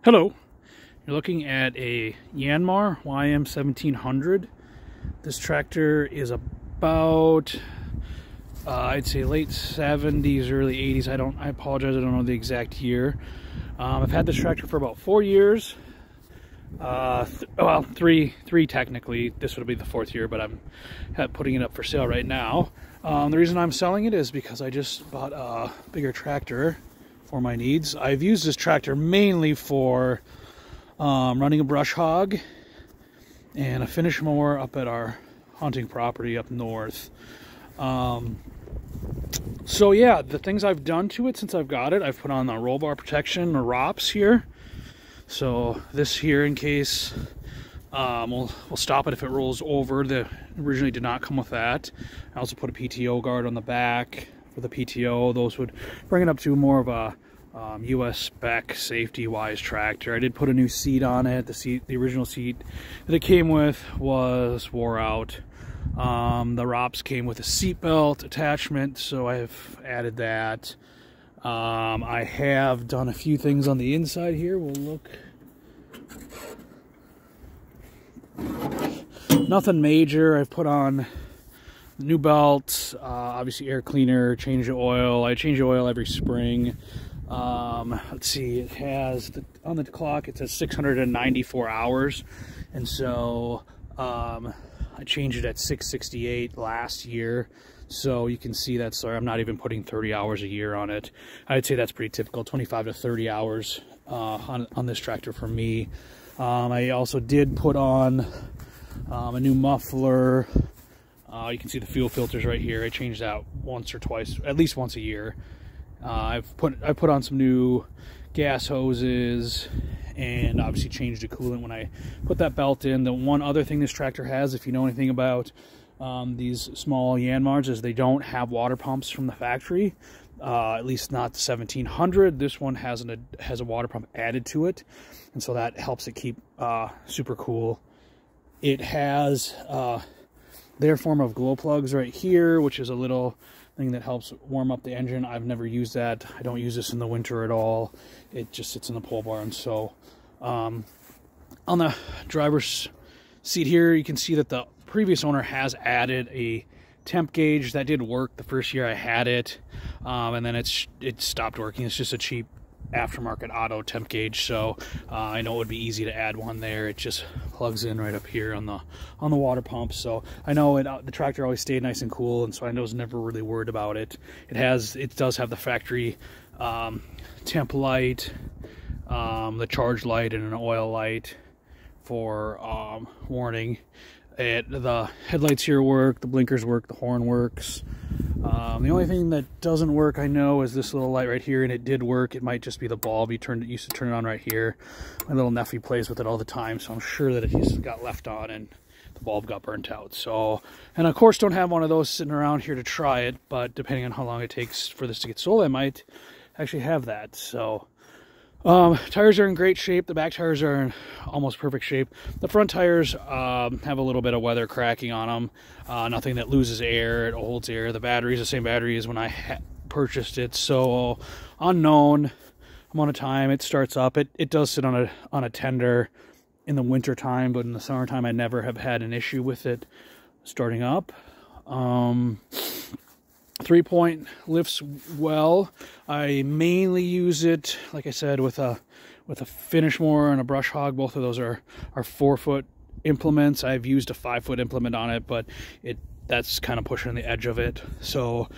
Hello, you're looking at a Yanmar ym1700. This tractor is about, I'd say late 70s, early 80s. I apologize, I don't know the exact year. I've had this tractor for about 4 years. Well, three technically. This would be the 4th year, but I'm putting it up for sale right now. The reason I'm selling it is because I just bought a bigger tractor for my needs. I've used this tractor mainly for running a brush hog and a finish mower up at our hunting property up north. So yeah, the things I've done to it since I've got it, I've put on the roll bar protection, or ROPS here. So this here, in case we'll stop it if it rolls over. The originally did not come with that. I also put a PTO guard on the back for the PTO. Those would bring it up to more of a US spec safety wise tractor. I did put a new seat on it. The original seat that it came with was wore out. The ROPS came with a seat belt attachment, so I've added that. I have done a few things on the inside here. We'll look. Nothing major. I've put on new belts, obviously air cleaner, change the oil. I change the oil every spring. Let's see, it has, on the clock it says 694 hours, and so I changed it at 668 last year. So you can see that, sorry, I'm not even putting 30 hours a year on it. I'd say that's pretty typical, 25 to 30 hours on this tractor for me. I also did put on a new muffler. You can see the fuel filters right here. I change that once or twice, at least once a year. I put on some new gas hoses, and obviously changed the coolant when I put that belt in. The one other thing this tractor has, if you know anything about these small Yanmars, is they don't have water pumps from the factory. At least not the 1700. This one has a water pump added to it, and so that helps it keep super cool. It has their form of glow plugs right here, which is a little thing that helps warm up the engine. I've never used that. I don't use this in the winter at all. It just sits in the pole barn. So on the driver's seat here, you can see that the previous owner has added a temp gauge. That did work the first year I had it, and then it stopped working. It's just a cheap aftermarket auto temp gauge, so I know it would be easy to add one there. It just plugs in right up here on the water pump, so I know the tractor always stayed nice and cool, and so I was never really worried about it. It does have the factory temp light, the charge light, and an oil light for warning. The headlights here work, the blinkers work, the horn works. The only thing that doesn't work, I know, is this little light right here, and it did work. It might just be the bulb. It used to turn it on right here. My little nephew plays with it all the time, so I'm sure that it just got left on and the bulb got burnt out. So, and of course don't have one of those sitting around here to try it, but depending on how long it takes for this to get sold, I might actually have that. So tires are in great shape. The back tires are in almost perfect shape. The front tires have a little bit of weather cracking on them. Nothing that loses air, it holds air. The battery is the same battery as when I purchased it, so unknown amount of time it starts up. It does sit on a tender in the winter time, but in the summertime I never have had an issue with it starting up. 3-point lifts well. I mainly use it, like I said, with a finish mower and a brush hog. Both of those are 4-foot implements. I've used a 5-foot implement on it, but that's kind of pushing the edge of it. So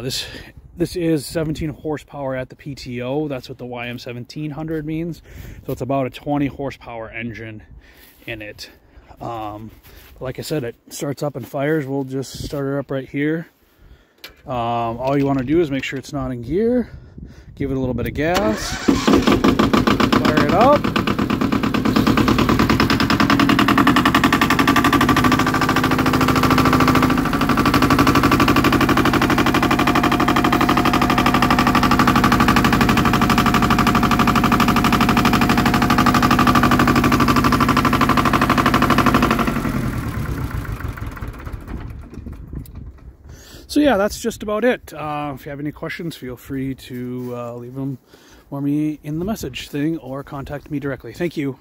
this is 17 horsepower at the PTO. That's what the ym1700 means. So it's about a 20 horsepower engine in it. Like I said, it starts up and fires. We'll just start her up right here. All you want to do is make sure it's not in gear, give it a little bit of gas, fire it up. So yeah, that's just about it. If you have any questions, feel free to leave them for me in the message thing or contact me directly. Thank you.